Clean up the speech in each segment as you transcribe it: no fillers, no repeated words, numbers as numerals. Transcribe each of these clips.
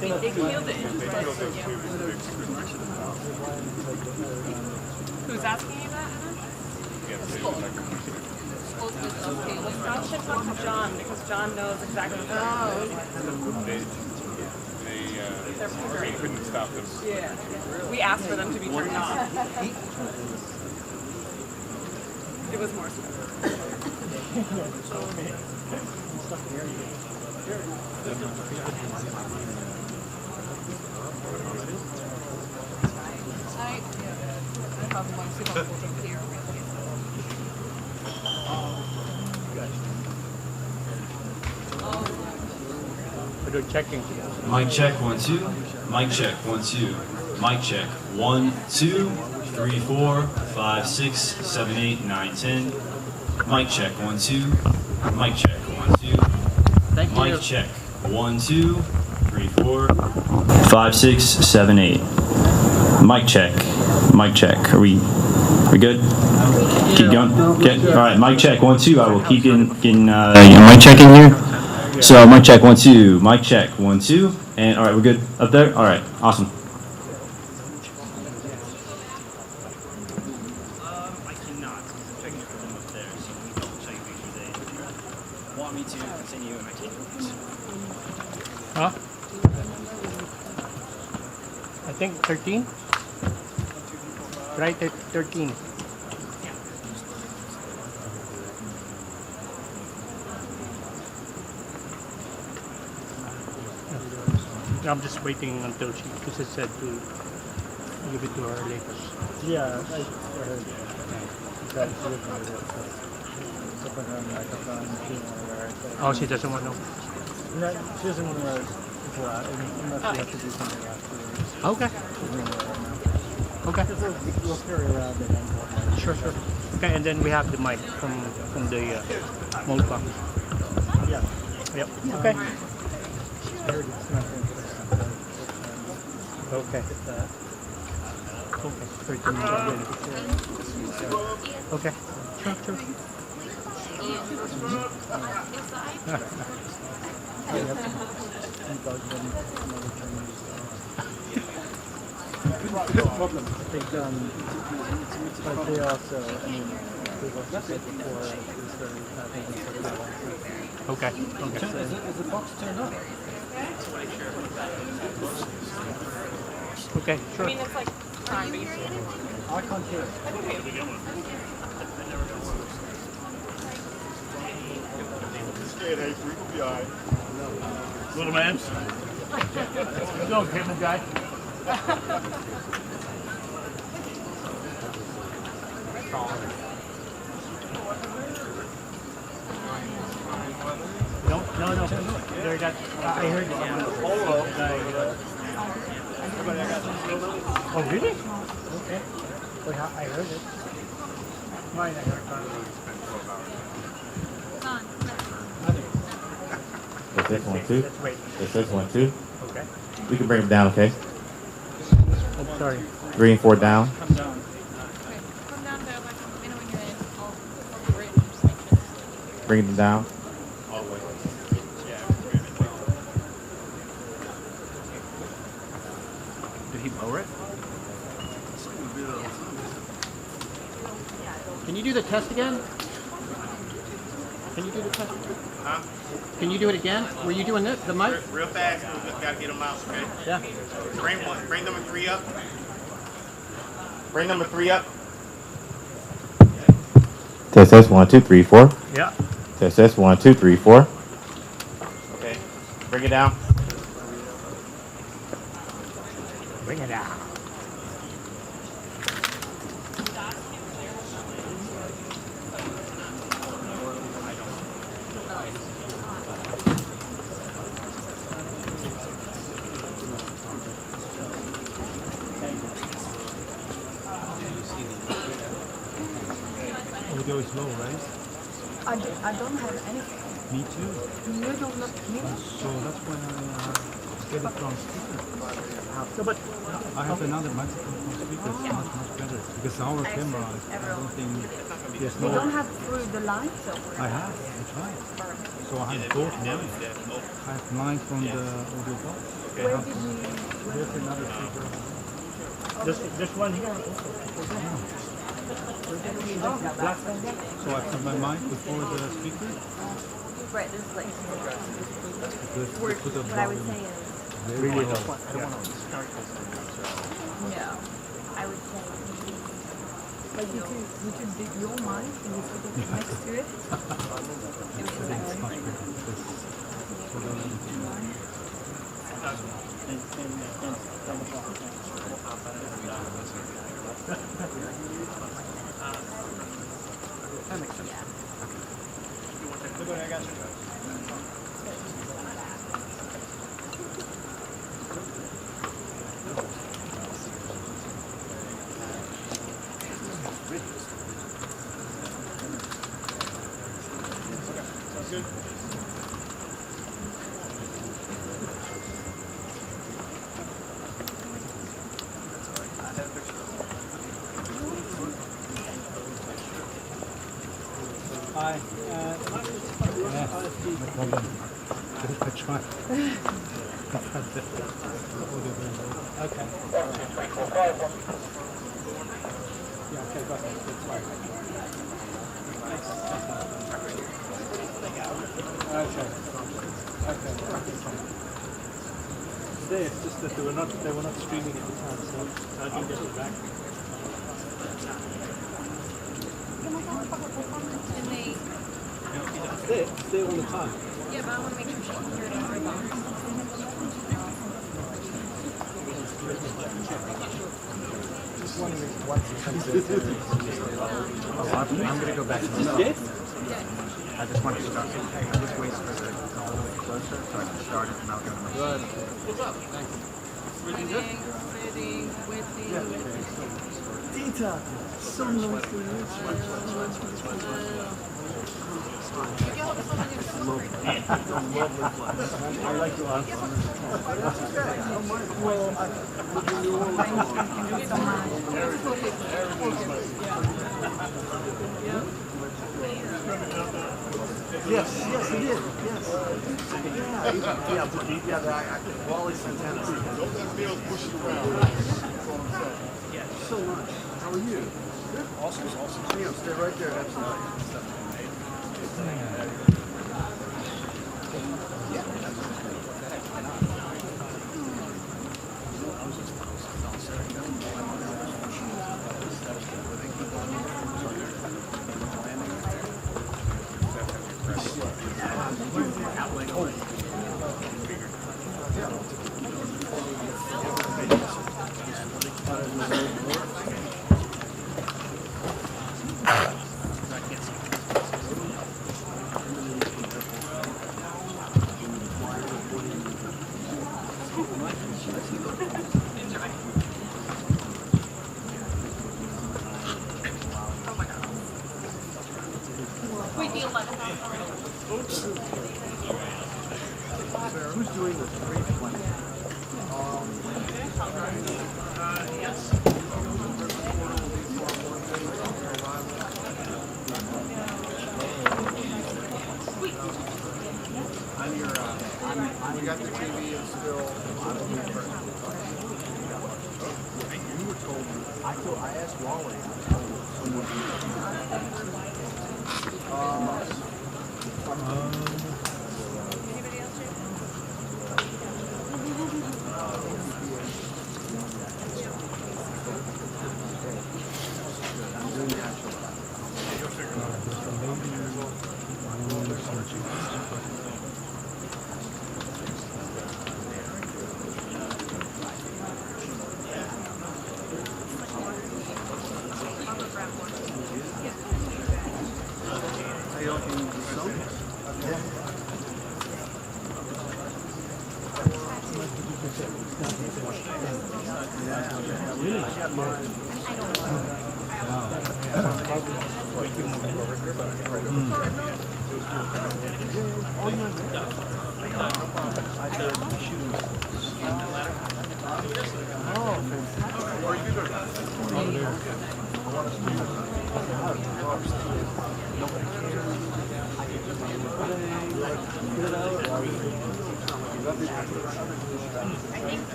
They killed it. Who's asking you that? Okay, well, Scott should talk to John because John knows exactly what They couldn't stop them. Yeah. We asked for them to be turned off. It was more smoke. They're checking. Mic check 1 2. Mic check 1 2. Mic check 1 2 3 4 5 6 7 8 9 10. Mic check 1 2. Mic check 1 2. Thank you. Mic check 1 2 3 4 5 6 7 8. Mic check. Mic check. Are we good? Keep going. Okay. All right. Mic check 1 2. I will keep getting mic check in here. So mic check 1 2. Mic check 1 2. And all right, we're good up there. All right. Awesome. I cannot. Checking for them up there, so we double check make sure they want me to continue, and I can't. Huh? I think 13. Right, 13. I'm just waiting until she, because it said to give it to her later. Yeah, I heard that she was going to put her on the microphone. Oh, she doesn't want to know. No, she doesn't want to go out unless we have to do something afterwards. Okay. Okay. We'll carry around the hand. Sure. Okay, and then we have the mic from the mold box. Yeah. Yep. Okay. I heard it's not going to Okay. Okay. 13 minutes. Okay. Sure. Problem. They've done, but they also, I mean, they've also said before, is very, Okay. Is the box turned on? Okay, sure. I mean, it's like time, but you I can't hear it. Little man. Go, cable guy. No. There got, I heard it. Oh, really? Okay. Wait, I heard it. Mine, I heard it. That's 1 2. Let's wait. That's 1 2. Okay. We can bring them down, okay? I'm sorry. 3 and 4 down. come down there, like, when you're in, all the bridge, just like this. Bring them down. Did he lower it? Can you do the test again? Can you do the test? Huh? Can you do it again? Were you doing it, the mic? Real fast, we just gotta get them out, okay? Yeah. Bring number 3 up. Bring number 3 up. Test 1 2 3 4. Yeah. Test 1 2 3 4. Okay. Bring it down. Bring it down. Audio is low, right? I don't have anything. Me too. You don't look here. So that's why get it from speaker. No, but I have another microphone from speaker. It's much better because our camera, I don't think there's You don't no. have through the line, so I have. I tried. So I have both lines. I have mine from the audio box. where did you? There's another speaker. just one here. So I put my mic before the speaker. Right, this is like Because where, put the what I would volume say is very low. no. I would say like you could do your mic and you put it next to it. It would be It's much better. Hi. Yeah, no problem. I tried. Okay. Yeah, okay, got it. That's fine. Okay. Today it's just that they were not streaming at the time, so I can get it back. And they, Stay all the time. yeah, but I want to make sure she can hear it on her phone. I'm going to go back to the I just want to start. I just wait for the call a little closer so I can start it and I'll go to my Dita, so nice to meet you. I like to answer. Yes, it is. Yes. Wally Santana. Don't let Bill push you around. So much. How are you? Good. Awesome. Yeah, stay right there. Absolutely. Who's doing the brief one? We got the TV and still. You were told me. I asked Wally.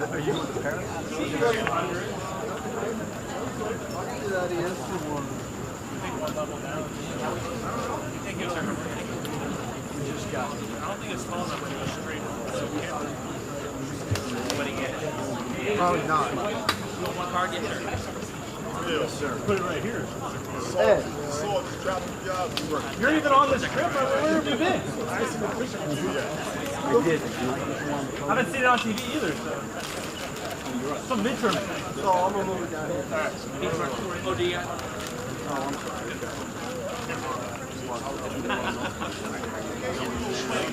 Are you with the parents? Probably not. Yes, sir. Put it right here. Ed. Saw the traffic jobs work. You're even on this trip. Where have you been? I did. I haven't seen it on TV either. So. Some midterm. So I'm gonna move it down here. Oh, do you got?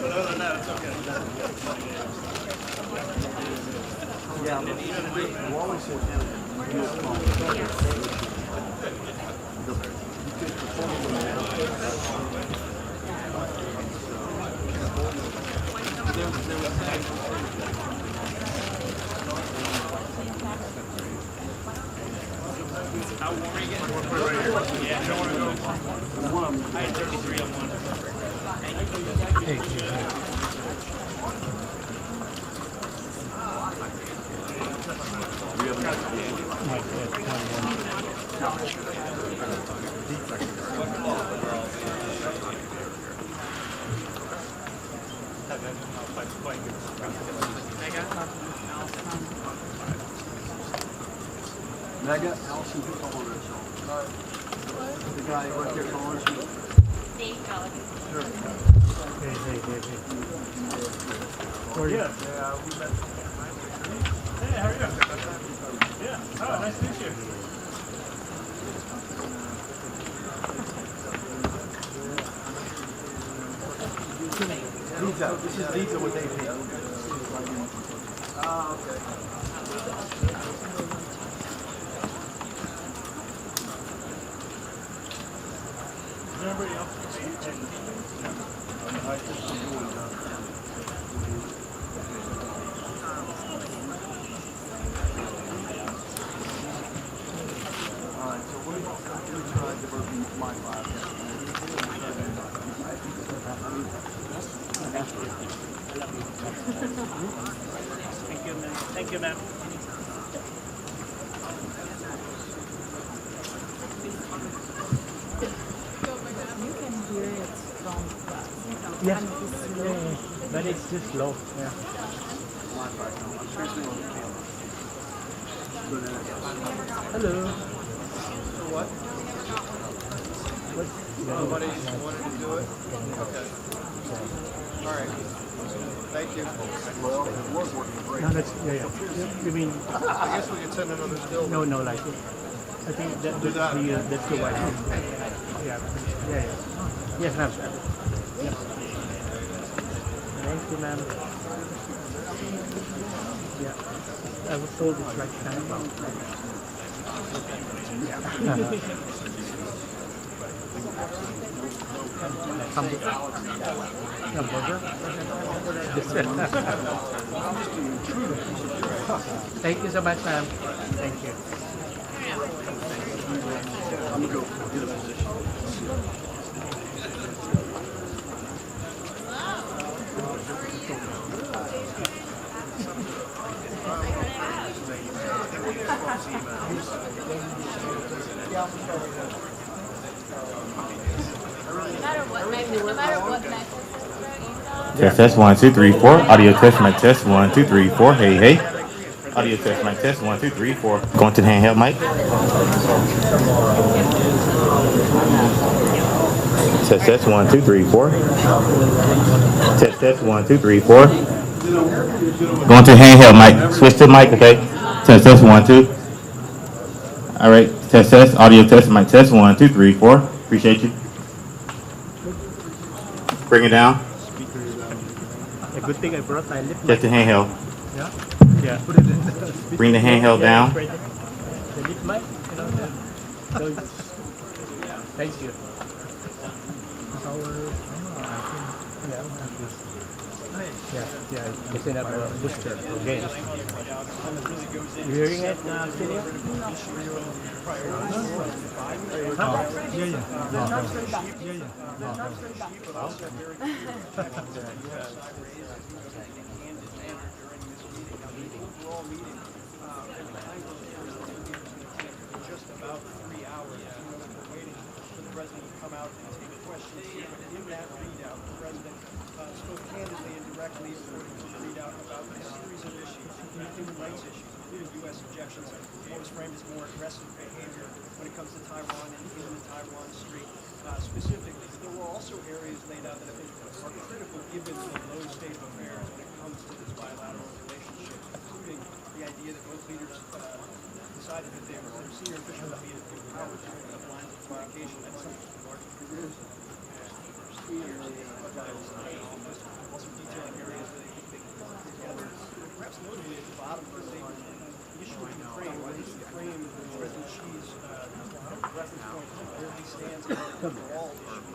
But other than that, it's okay. Yeah, we always sit down and do a call. How warm are you getting? Yeah, I don't want to go. I had 33 on one. Mega, Allison, who's calling us? The guy right there calling us. Dave Gallagher. Sure. Yeah. We met. Hey, how are you? Yeah. Oh, nice to meet you. These are what they pay. Ah, okay. Is there anybody else? Alright, so we're going to try diverting my class. Thank you, ma'am. Thank you, ma'am. You can hear it from the Yeah. But it's just low. Yeah. Hello. What? Nobody wanted to do it? Okay. Alright. Thank you. Well, it was working great. No, that's, yeah. You mean, I guess we could send another still. no, like, I think that's the White House. Yeah. Yes, ma'am. Yes. Thank you, ma'am. Yeah. I was told it's like time. Yeah. Hamburger? Thank you so much, ma'am. Thank you. I'm going to go get a position. No matter what method. Test 1 2 3 4. Audio test mic test 1 2 3 4. Hey. Audio test mic test 1 2 3 4. Going to the handheld mic. Test 1 2 3 4. Test 1 2 3 4. Going to the handheld mic. Switch to mic, okay? Test 1 2. All right. Test. Audio test mic test 1 2 3 4. Appreciate you. Bring it down. A good thing I brought my lip Just mic. the handheld. Yeah. Yeah. Put it in. Bring the handheld down. The lip mic, you know. So thank you. Yeah. You can have a booster. Okay. You hearing it, Celia? Just about 3 hours. We're waiting for the president to come out and take questions. In that readout, the president spoke candidly and directly, according to the readout, about a series of issues, including human rights issues, including U.S. objections. What was framed as more aggressive behavior when it comes to Taiwan and in the Taiwan Strait specifically. There were also areas laid out that I think are critical given the low state of affairs when it comes to this bilateral relationship, including the idea that both leaders decided that their senior officials would be empowered to open up lines of communication at some of the larger groups. Also detailing areas where they think they can work together. Perhaps notably at the bottom of the statement, the issue of Ukraine, where this is the frame President Xi's reference point to where he stands on the overall issue of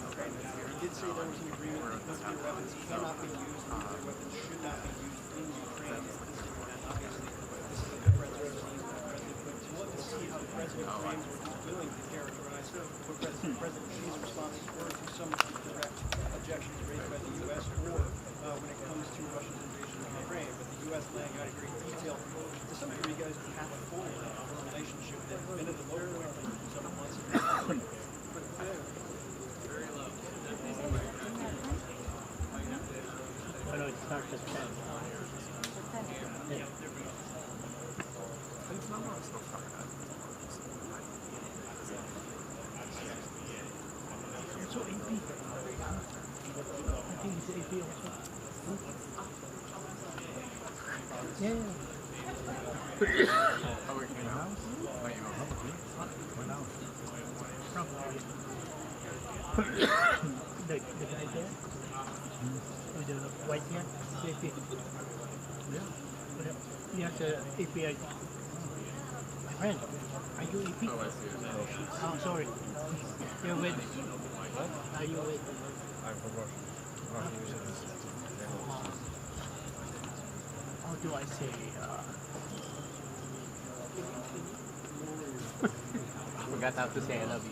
Ukraine. He did say there was an agreement that nuclear weapons cannot be used, nuclear weapons should not be used in Ukraine. Obviously, this is the president love to see how the president frames what he's willing to characterize what President Xi's responses were to some of the direct objections raised by the U.S. or when it comes to Russia's invasion of Ukraine. But the U.S. laying out a great detail to some degree, you guys path forward of a relationship that has been at the low point for several months. Very low. Oh, no, it starts at 10. Yeah. So AP. I think it's AP also. Yeah. The guy there with the white hair, AP. Yeah. Yes, API. My friend, are you AP? Oh, I see. Oh, sorry. You're with. What? Are you with? I'm from Russia. How do I say? I forgot how to say I love you.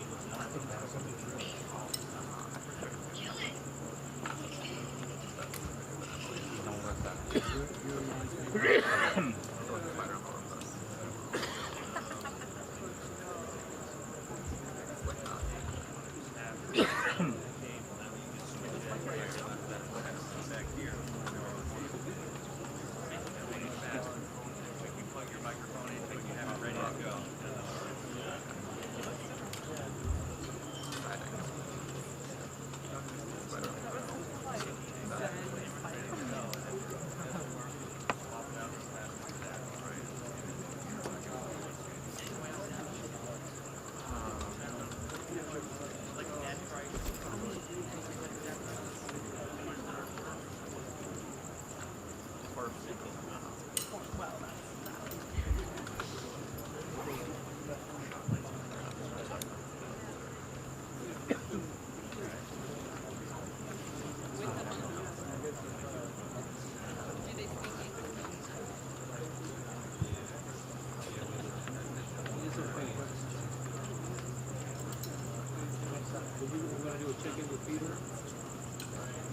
Check-in with Peter.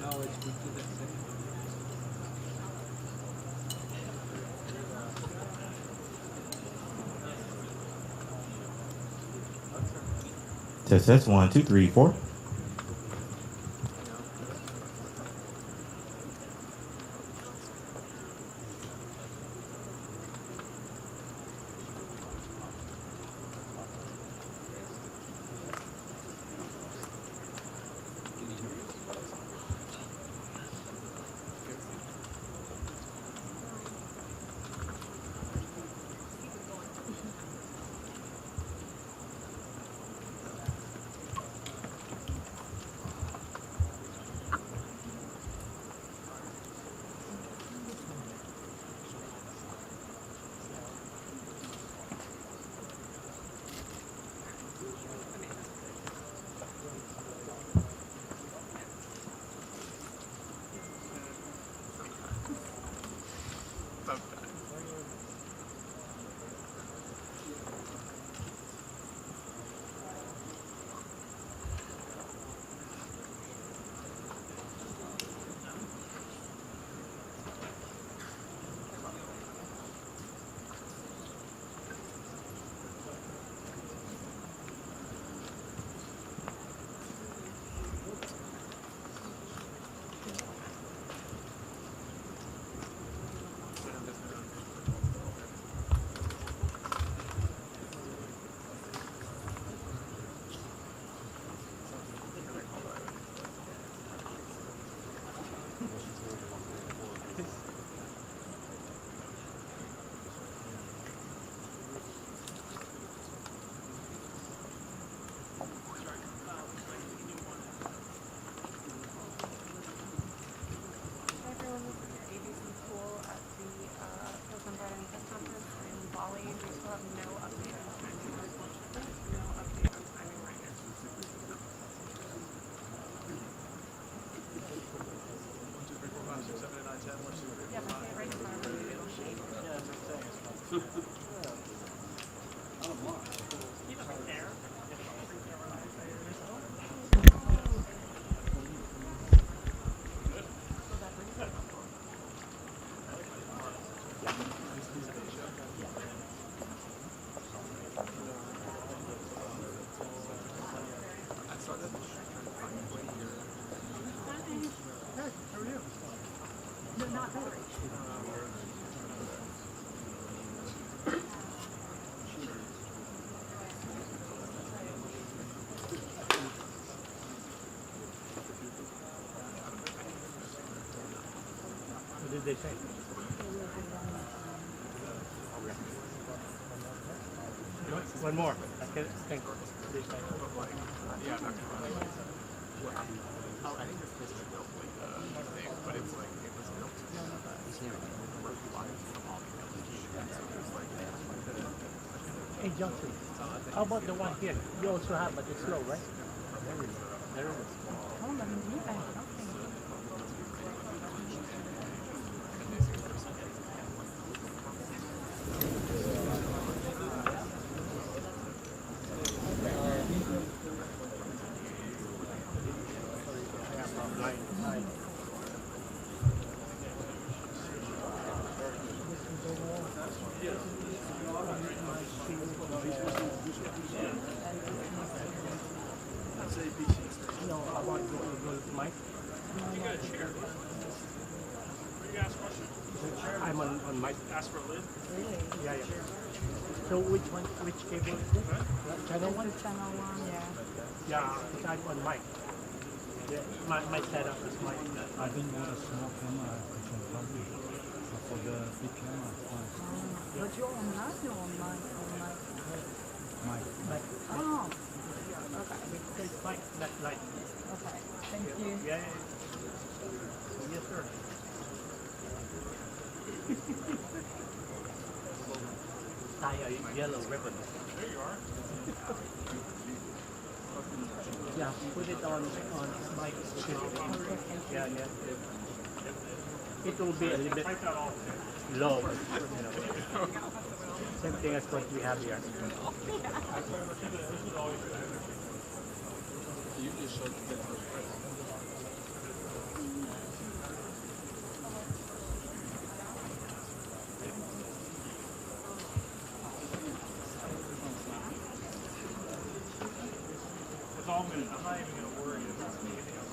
Now let's move to that second. Test 1, 2, 3, 4. did they say? One more. I can think. They say. Yeah, Dr. Oh, I think it's supposed to be built like thing, but it's like it was built Hey Johnson, how about the one here? You also have, but it's slow, right? There it is. Oh, but me, I have nothing. No, I want to go to Mike. I'm on Mike. Ask for a lid. Yeah, yeah. So which one, which cable is this? Channel one? Channel 1, yeah. Yeah, I'm on Mike. Yeah, my setup is Mike. I didn't want a small camera, I can probably for the big camera. But you're on that, you're on Mike. Mike. Oh. Okay. It's Mike, that light. Okay. Thank you. Yeah, yeah. Yes, sir. Tie a yellow ribbon. There you are. Yeah, put it on Mike's shirt. Yeah, yeah. It will be a little bit Type that all. low, you know. Same thing as what we have here. It's all good. I'm not even going to worry about anything else.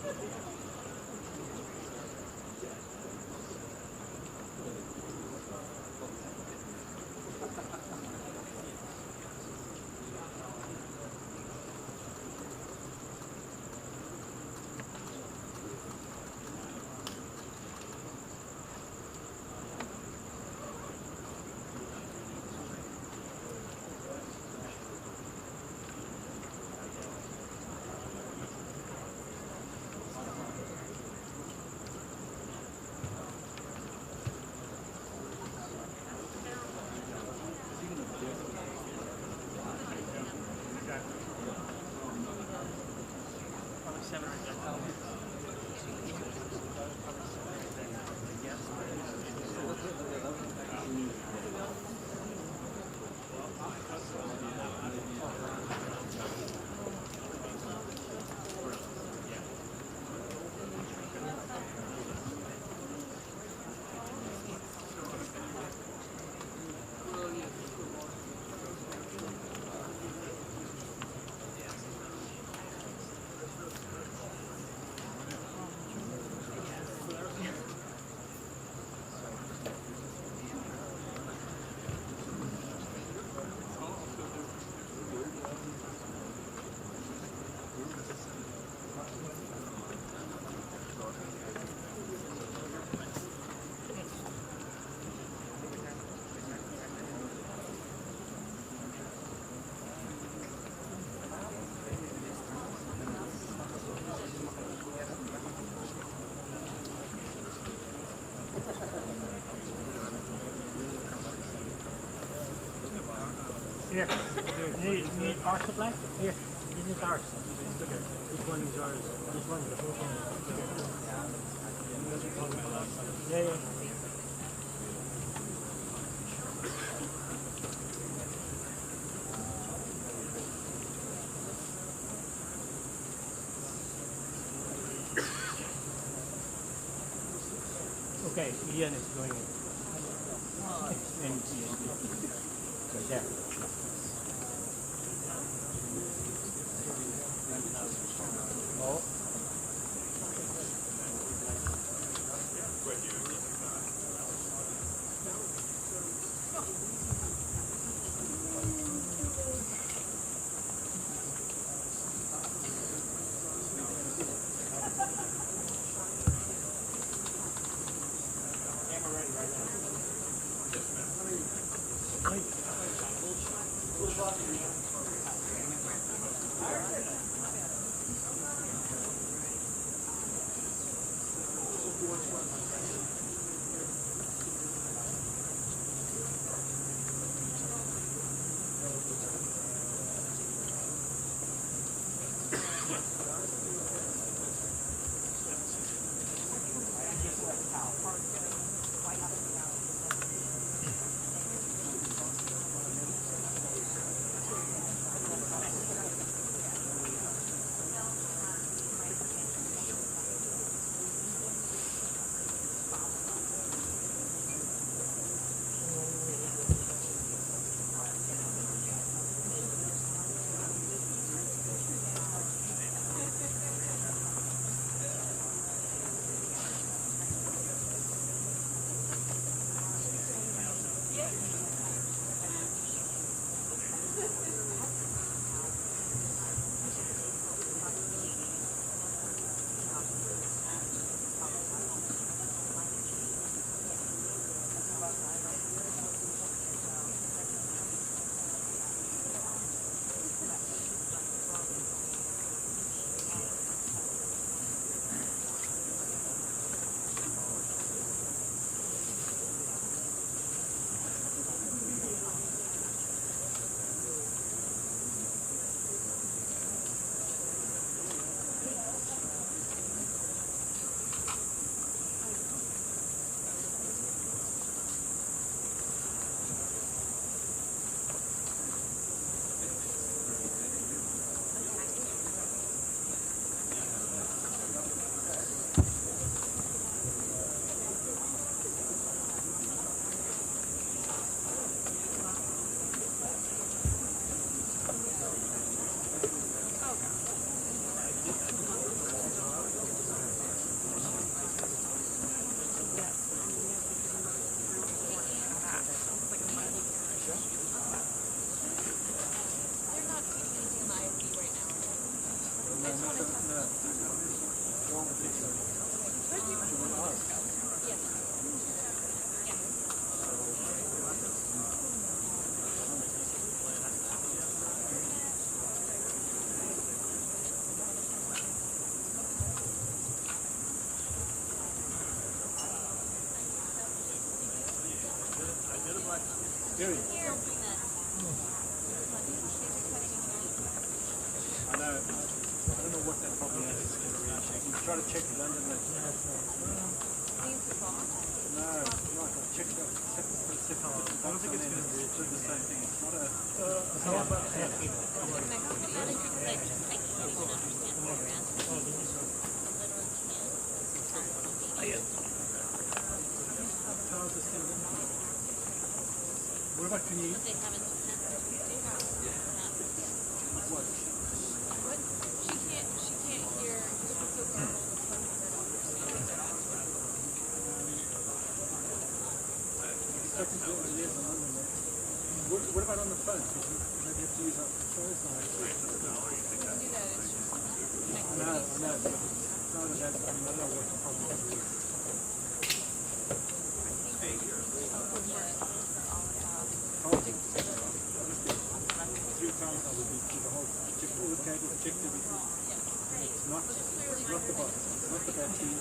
Here, need power supply? Here, this is ours. This one is ours. This one is the whole thing. Yeah, yeah. Okay, Ian is going in. And so there. Oh. Gary. I know. I don't know what that problem is. You try to check London. No, check it out. I don't think it's going to do the same thing. It's not a... What about can you? They haven't what? She can't hear. It's so garbled. What about on the phone? Maybe you have to use that phone. You can do that. It's just I know. I don't know what the problem is. Check everything. It's not the box. It's not the battery.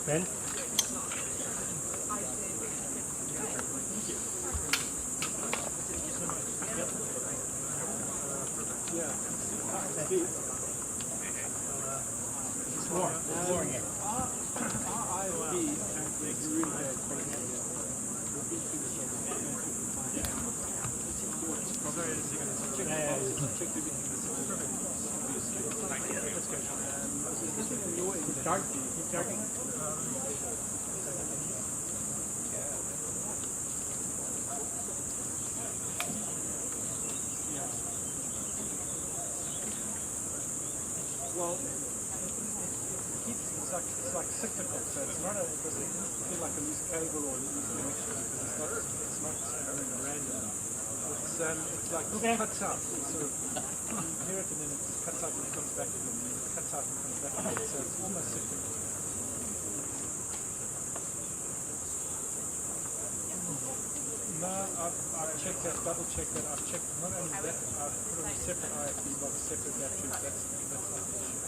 Ben? Well, it's like cyclical, so it's not it doesn't feel like a loose cable or a loose connection because it's not random. It's like it cuts out. It's sort of you hear it and then it cuts out and it comes back again. And it cuts out and comes back again. So it's almost cyclical. No, I've checked that, double checked that. I've checked not only that, I've put on separate IFB box, separate that tube. That's not the issue.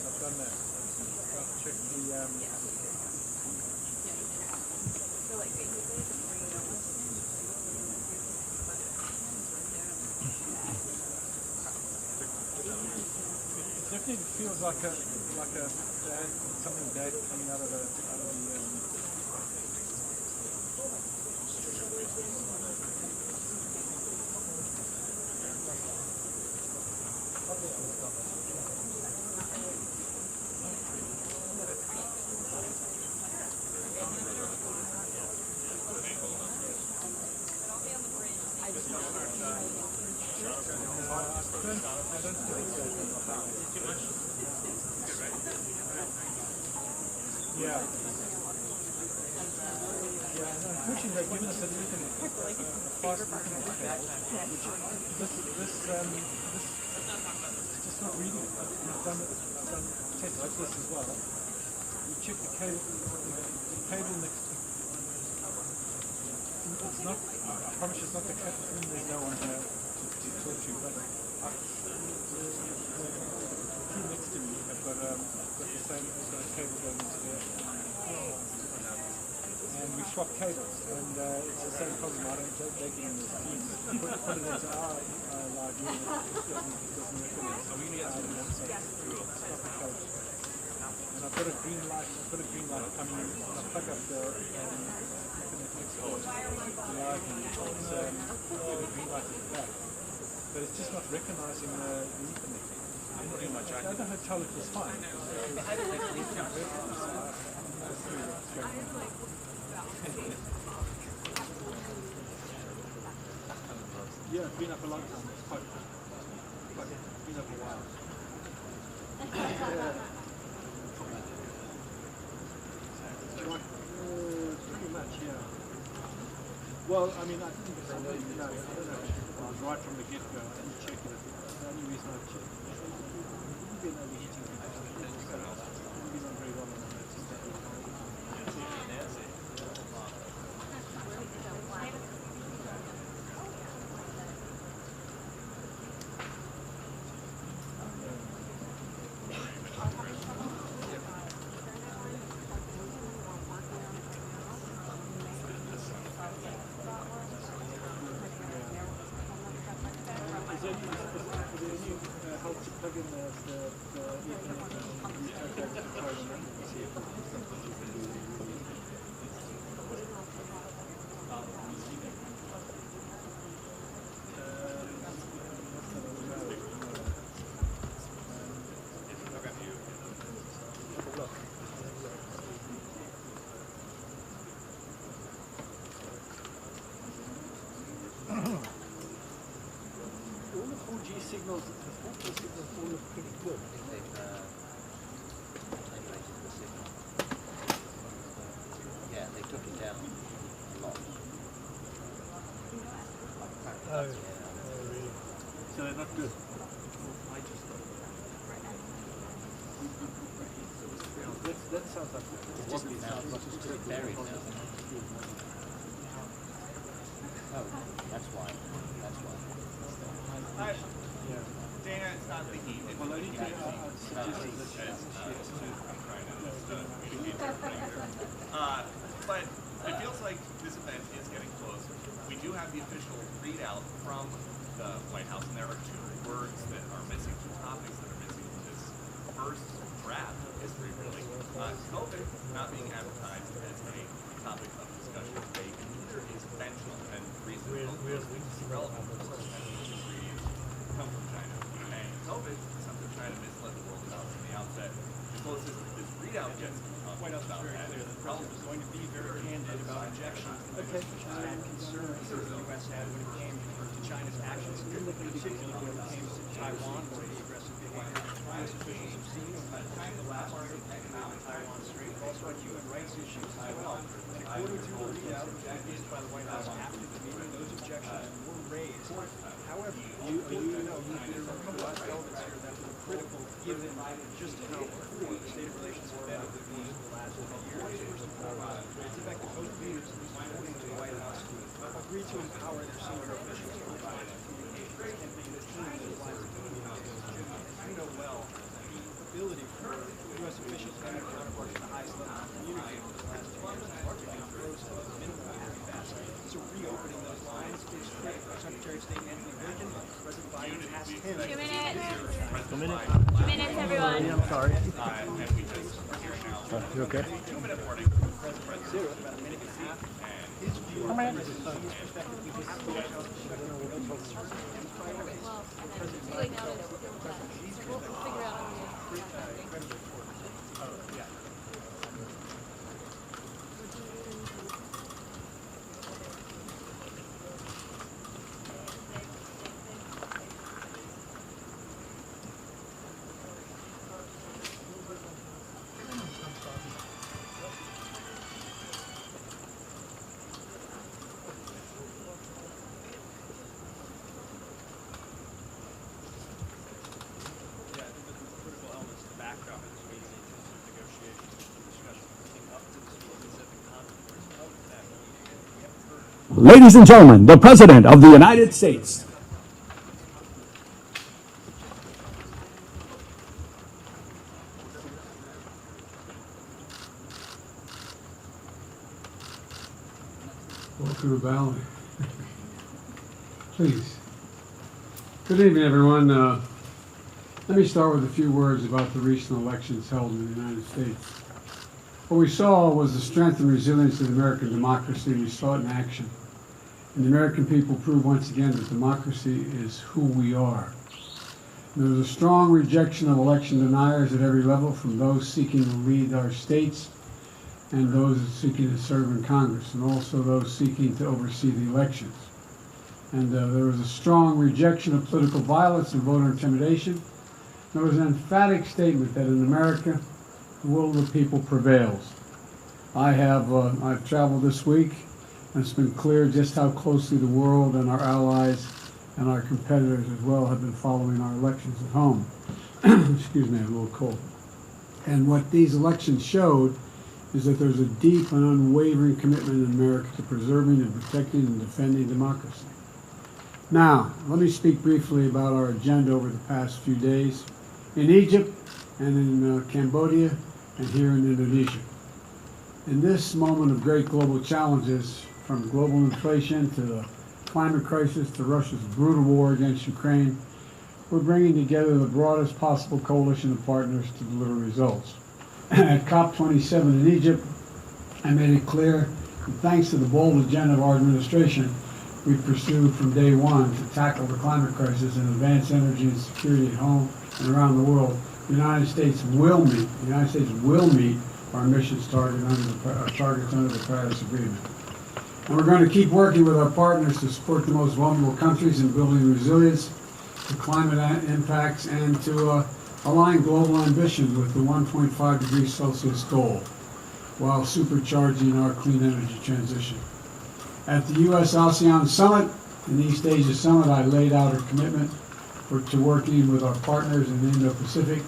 I've done that. I've checked the it definitely feels like a something bad coming out of the Yeah. Unfortunately, they've given us a little bit of fast this is just not reading it. I've done tests like this as well. You check the cable next to it's not, I promise you it's not the cut thing, there's no one here to talk to, but the key next to me, I've got the same cable going into there. And we swap cables, and it's the same problem. I don't take it in this team. Put it into our live unit, it doesn't recognize. So we need to stop the code. And I've got a green light coming in, and I plug up the Ethernet next door, the live unit. It's a green light at the back. But it's just not recognizing the Ethernet. The other hotel it was fine. Yeah, it's been up a long time. It's quite been up a while. Yeah. Pretty much, yeah. Well, I mean, I think it's something, I don't know, it was right from the get-go. I didn't check it. The only reason I checked it was you've been overheating. You've been on very well on that. Signals, the 4G signals all look pretty good. Yeah, they took it down a lot. Oh, really? So they're not good. That sounds like It's just now buried now. Oh, that's why. That's why. Dana, it's not the heat. It's well, only the thing heat. I'd suggest is that she has But it feels like this event is getting close. We do have the official readout from the White House, and there are two words that are missing, two topics that are missing from this first draft of history, really. COVID not being advertised as a topic of discussion today, and neither is conventional and reasonable. Relevant come from China. And COVID is something China misled the world about from the outset. The closest this readout gets White House was very clear that the president was going to be very candid about objections and concerns that the U.S. had when it came to China's actions, particularly when it came to Taiwan, where the aggressive behavior U.S. officials have seen over the last year on the Taiwan Strait, also on human rights issues as well. According to the readout released by the White House after the meeting, those objections were raised. However, you know there are a couple of elements here that were critical given just how poor the state of relations have been over the last 20 years. First of all, it's the fact that both leaders, according to the White House, agreed to empower their senior officials to provide communication executive 2 minutes. President Biden 2 minutes, everyone. I'm sorry. and we just hear now You okay? 2-minute warning from President Ladies and gentlemen, the President of the United States. Welcome to Valley. Please. Good evening, everyone. Let me start with a few words about the recent elections held in the United States. What we saw was the strength and resilience of American democracy. We saw it in action. And the American people proved once again that democracy is who we are. There was a strong rejection of election deniers at every level, from those seeking to lead our states and those seeking to serve in Congress, and also those seeking to oversee the elections. And there was a strong rejection of political violence and voter intimidation. There was an emphatic statement that in America, the will of the people prevails. I've traveled this week, and it's been clear just how closely the world and our allies and our competitors as well have been following our elections at home. Excuse me, I'm a little cold. And what these elections showed is that there's a deep and unwavering commitment in America to preserving and protecting and defending democracy. Now, let me speak briefly about our agenda over the past few days in Egypt and in Cambodia and here in Indonesia. In this moment of great global challenges, from global inflation to the climate crisis to Russia's brutal war against Ukraine, we're bringing together the broadest possible coalition of partners to deliver results. At COP27 in Egypt, I made it clear that thanks to the bold agenda of our administration, we've pursued from day one to tackle the climate crisis and advance energy and security at home and around the world. The United States will meet our emissions targets under the Paris Agreement. And we're going to keep working with our partners to support the most vulnerable countries in building resilience to climate impacts and to align global ambition with the 1.5 degrees Celsius goal while supercharging our clean energy transition. At the U.S.-ASEAN Summit, in the East Asia Summit, I laid out a commitment to working with our partners in the Indo-Pacific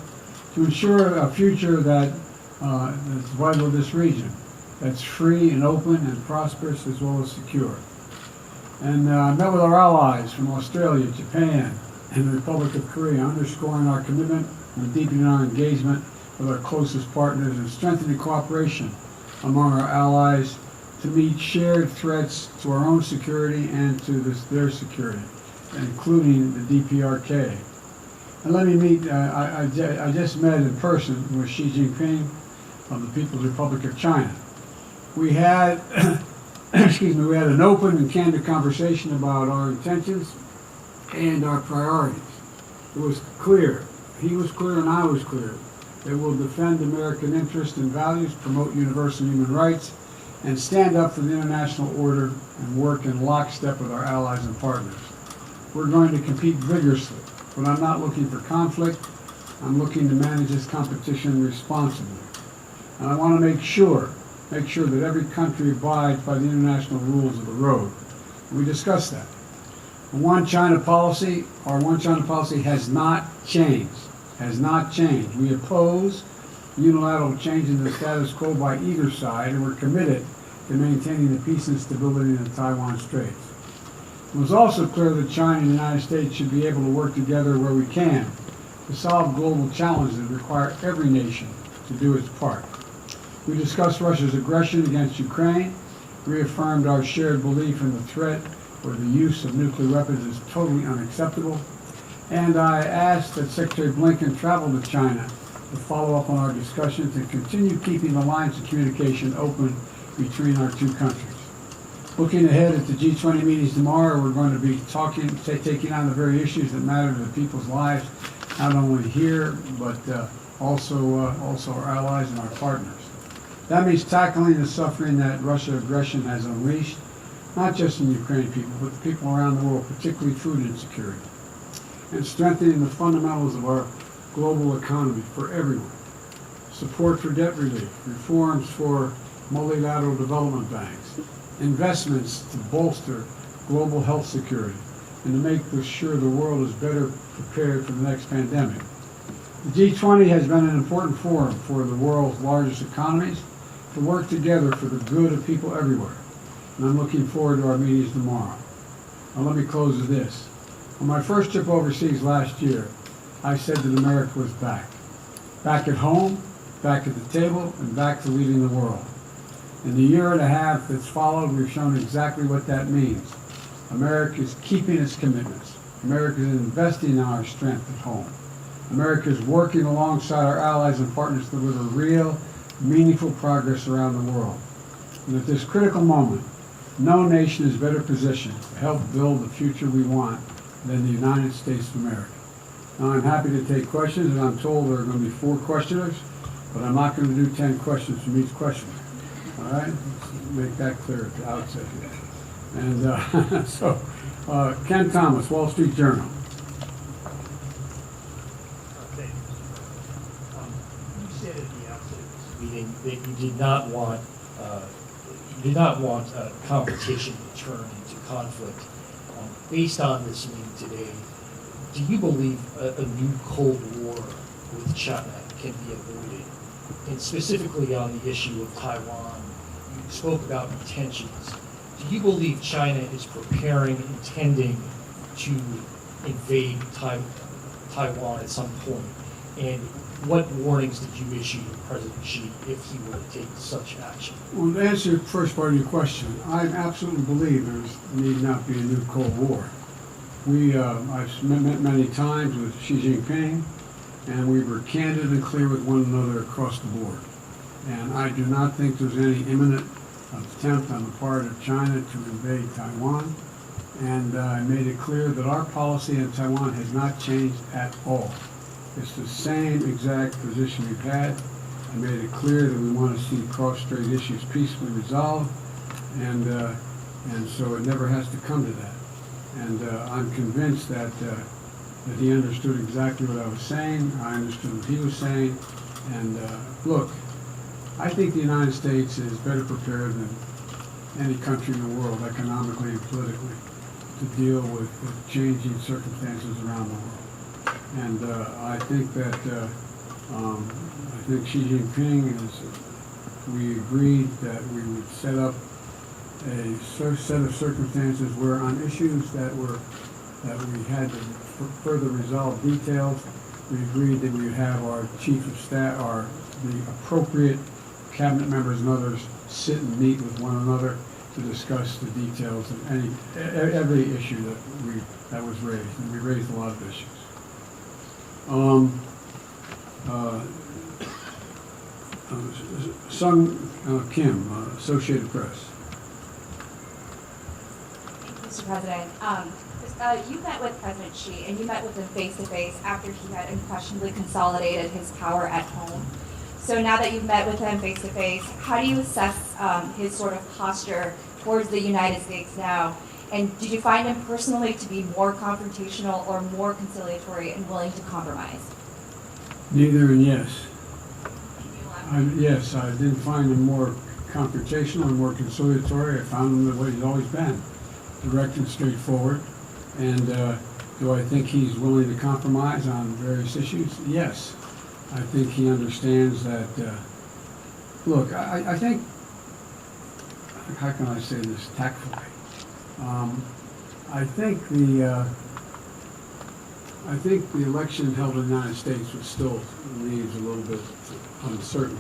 to ensure a future that's vital to this region, that's free and open and prosperous as well as secure. And I met with our allies from Australia, Japan, and the Republic of Korea, underscoring our commitment and deepening our engagement with our closest partners and strengthening cooperation among our allies to meet shared threats to our own security and to their security, including the DPRK. And let me meet, I just met in person with Xi Jinping of the People's Republic of China. We had, we had an open and candid conversation about our intentions and our priorities. It was clear, he was clear and I was clear, that we'll defend American interests and values, promote universal human rights, and stand up for the international order and work in lockstep with our allies and partners. We're going to compete vigorously, but I'm not looking for conflict. I'm looking to manage this competition responsibly. And I want to make sure that every country abides by the international rules of the road. And we discussed that. The One China policy, our One China policy has not changed. We oppose unilateral change in the status quo by either side, and we're committed to maintaining the peace and stability in the Taiwan Straits. It was also clear that China and the United States should be able to work together where we can to solve global challenges that require every nation to do its part. We discussed Russia's aggression against Ukraine, reaffirmed our shared belief in the threat or the use of nuclear weapons is totally unacceptable, And I asked that Secretary Blinken travel to China to follow up on our discussions and continue keeping the lines of communication open between our two countries. Looking ahead at the G20 meetings tomorrow, we're going to be taking on the very issues that matter to people's lives, not only here, but also our allies and our partners. That means tackling the suffering that Russian aggression has unleashed, not just in Ukrainian people, but the people around the world, particularly food insecurity, and strengthening the fundamentals of our global economy for everyone. Support for debt relief, reforms for multilateral development banks, investments to bolster global health security, and to make sure the world is better prepared for the next pandemic. The G20 has been an important forum for the world's largest economies to work together for the good of people everywhere. And I'm looking forward to our meetings tomorrow. Now let me close with this. On my first trip overseas last year, I said that America was back. Back at home, back at the table, and back to leading the world. In the year and a half that's followed, we've shown exactly what that means. America is keeping its commitments. America is investing in our strength at home. America is working alongside our allies and partners to deliver real, meaningful progress around the world. And at this critical moment, no nation is better positioned to help build the future we want than the United States of America. Now, I'm happy to take questions, and I'm told there are going to be 4 questioners, but I'm not going to do 10 questions from each questioner. All right? Let's make that clear at the outset here. And Ken Thomas, Wall Street Journal. Okay. You said at the outset of this meeting that you did not want competition to turn into conflict. Based on this meeting today, do you believe a new Cold War with China can be avoided? And specifically on the issue of Taiwan, you spoke about intentions. Do you believe China is intending to invade Taiwan at some point? And what warnings did you issue to President Xi if he were to take such action? Well, to answer the first part of your question, I absolutely believe there need not be a new Cold War. I've met many times with Xi Jinping, and we were candid and clear with one another across the board. And I do not think there's any imminent attempt on the part of China to invade Taiwan. And I made it clear that our policy in Taiwan has not changed at all. It's the same exact position we've had. I made it clear that we want to see cross-strait issues peacefully resolved, and so it never has to come to that. And I'm convinced that he understood exactly what I was saying. I understood what he was saying. And look, I think the United States is better prepared than any country in the world, economically and politically, to deal with the changing circumstances around the world. And I think that Xi Jinping we agreed that we would set up a set of circumstances where on issues that we had to further resolve details, we agreed that we would have our chief of staff, the appropriate cabinet members and others sit and meet with one another to discuss the details of every issue that was raised, and we raised a lot of issues. Sung Kim, Associated Press. Mr. President, you met with President Xi, and you met with him face-to-face after he had unquestionably consolidated his power at home. So now that you've met with him face-to-face, how do you assess his sort of posture towards the United States now? And did you find him personally to be more confrontational or more conciliatory and willing to compromise? Neither and yes. Yes, I didn't find him more confrontational and more conciliatory. I found him the way he's always been, direct and straightforward. And do I think he's willing to compromise on various issues? Yes. I think he understands that, look, I think, how can I say this tactfully? I think the election held in the United States, which still leaves a little bit uncertain,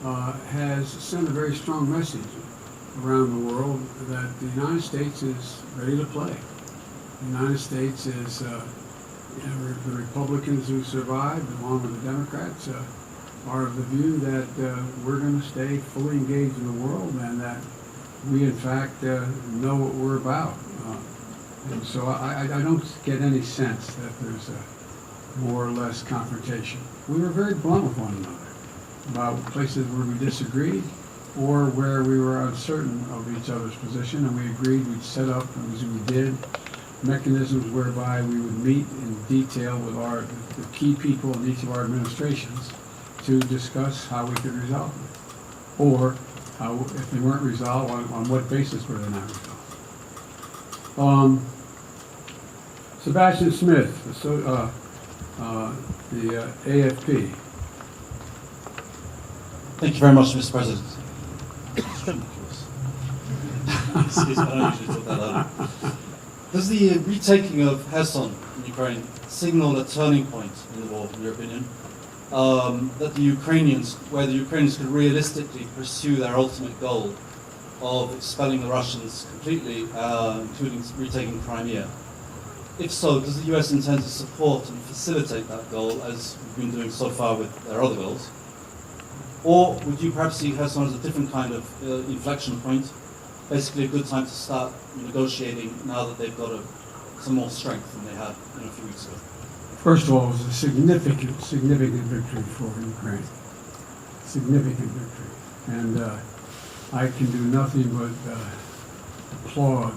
has sent a very strong message around the world that the United States is ready to play. The United States is the Republicans who survived, along with the Democrats, are of the view that we're going to stay fully engaged in the world and that we, in fact, know what we're about. And so I don't get any sense that there's a more or less confrontation. We were very blunt with one another about places where we disagreed or where we were uncertain of each other's position, and we agreed we'd set up, as we did, mechanisms whereby we would meet in detail with the key people in each of our administrations to discuss how we could resolve them, or how, if they weren't resolved, on what basis were they not resolved. Sebastian Smith, the AFP. Thank you very much, Mr. President. Excuse me, I don't usually talk that loud. Does the retaking of Kherson in Ukraine signal a turning point in the war, in your opinion? That the Ukrainians could realistically pursue their ultimate goal of expelling the Russians completely, including retaking Crimea? If so, does the US intend to support and facilitate that goal, as we've been doing so far with their other goals? Or would you perhaps see Kherson as a different kind of inflection point, basically a good time to start negotiating now that they've got some more strength than they had a few weeks ago? First of all, it was a significant victory for Ukraine. Significant victory. And I can do nothing but applaud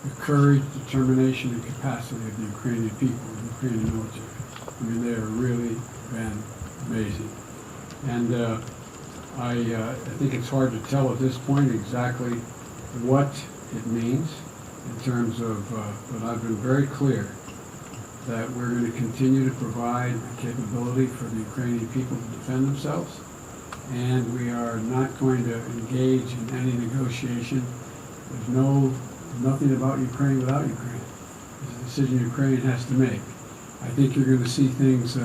the courage, determination, and capacity of the Ukrainian people, the Ukrainian military. I mean, they have really been amazing. And I think it's hard to tell at this point exactly what it means in terms of, but I've been very clear that we're going to continue to provide the capability for the Ukrainian people to defend themselves, and we are not going to engage in any negotiation. There's nothing about Ukraine without Ukraine. It's a decision Ukraine has to make. I think you're going to see things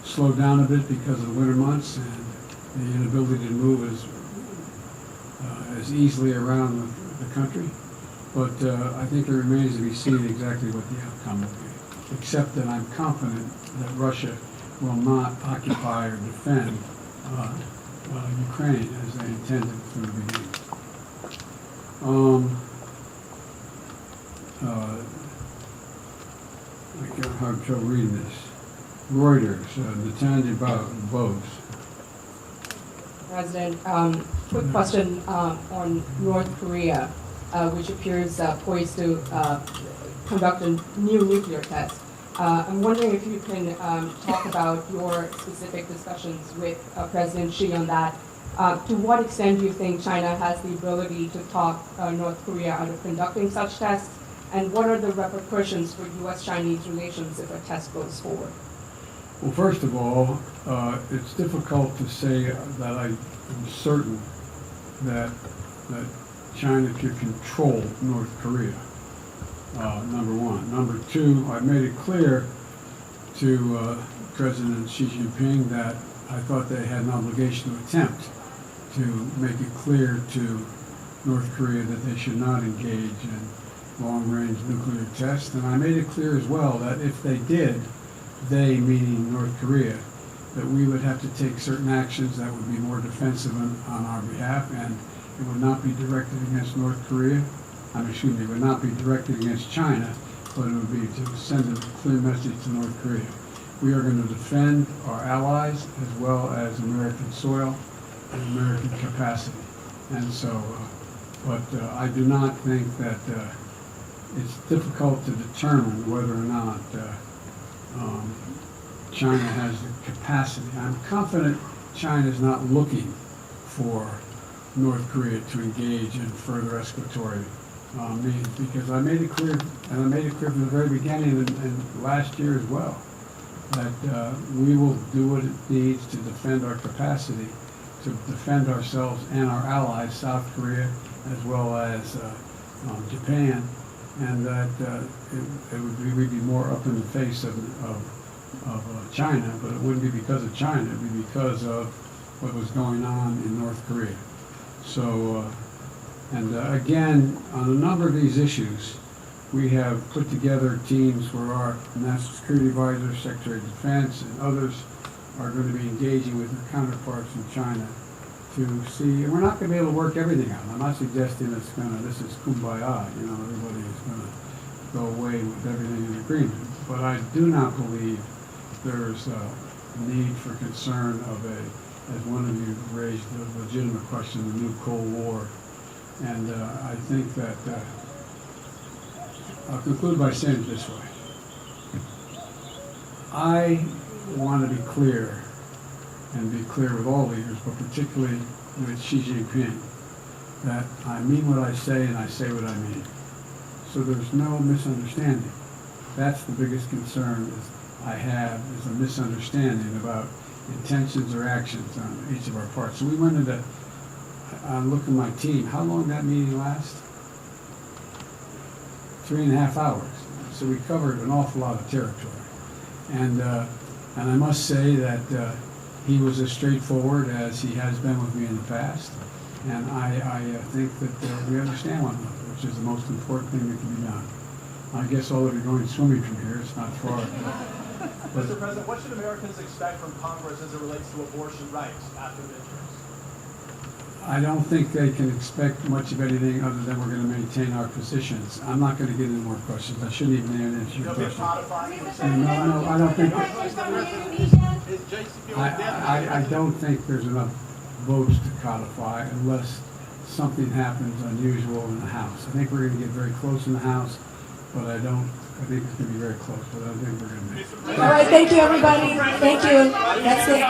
slow down a bit because of the winter months and the inability to move as easily around the country. But I think it remains to be seen exactly what the outcome will be, except that I'm confident that Russia will not occupy or defend Ukraine as they intended from the beginning. I can't have trouble reading this. Reuters, Natanya Bose. President, quick question on North Korea, which appears poised to conduct a new nuclear test. I'm wondering if you can talk about your specific discussions with President Xi on that. To what extent do you think China has the ability to talk North Korea out of conducting such tests? And what are the repercussions for U.S.-Chinese relations if a test goes forward? Well, first of all, it's difficult to say that I am certain that China could control North Korea, number one. Number two, I made it clear to President Xi Jinping that I thought they had an obligation to attempt to make it clear to North Korea that they should not engage in long-range nuclear tests. And I made it clear as well that if they did, they, meaning North Korea, that we would have to take certain actions that would be more defensive on our behalf, and it would not be directed against North Korea. It would not be directed against China, but it would be to send a clear message to North Korea. We are going to defend our allies as well as American soil and American capacity. And so, but I do not think that it's difficult to determine whether or not China has the capacity. I'm confident China is not looking for North Korea to engage in further escalatory means, because I made it clear, and I made it clear from the very beginning and last year as well, that we will do what it needs to defend our capacity, to defend ourselves and our allies, South Korea, as well as Japan, and that we'd be more up in the face of China, but it wouldn't be because of China, it would be because of what was going on in North Korea. So, again, on a number of these issues, We have put together teams where our National Security Advisor, Secretary of Defense, and others are going to be engaging with their counterparts in China to see, and we're not going to be able to work everything out. I'm not suggesting this is kumbaya, everybody is going to go away with everything in agreement. But I do not believe there's a need for concern of as one of you raised the legitimate question, the new Cold War. And I think that I'll conclude by saying it this way. I want to be clear, and be clear with all leaders, but particularly with Xi Jinping, that I mean what I say and I say what I mean. So there's no misunderstanding. That's the biggest concern I have, is a misunderstanding about intentions or actions on each of our parts. So we went into, look at my team, how long did that meeting last? 3.5 hours. So we covered an awful lot of territory. And I must say that he was as straightforward as he has been with me in the past. And I think that we understand one another, which is the most important thing that can be done. I guess all of you are going swimming from here, it's not far. Mr. President, what should Americans expect from Congress as it relates to abortion rights after midterms? I don't think they can expect much of anything other than we're going to maintain our positions. I'm not going to get into more questions. I shouldn't even answer your question. No, I don't think. I don't think there's enough votes to codify unless something happens unusual in the House. I think we're going to get very close in the House, but I think it's going to be very close, but I don't think we're going to make it. All right, thank you, everybody. Thank you. That's it.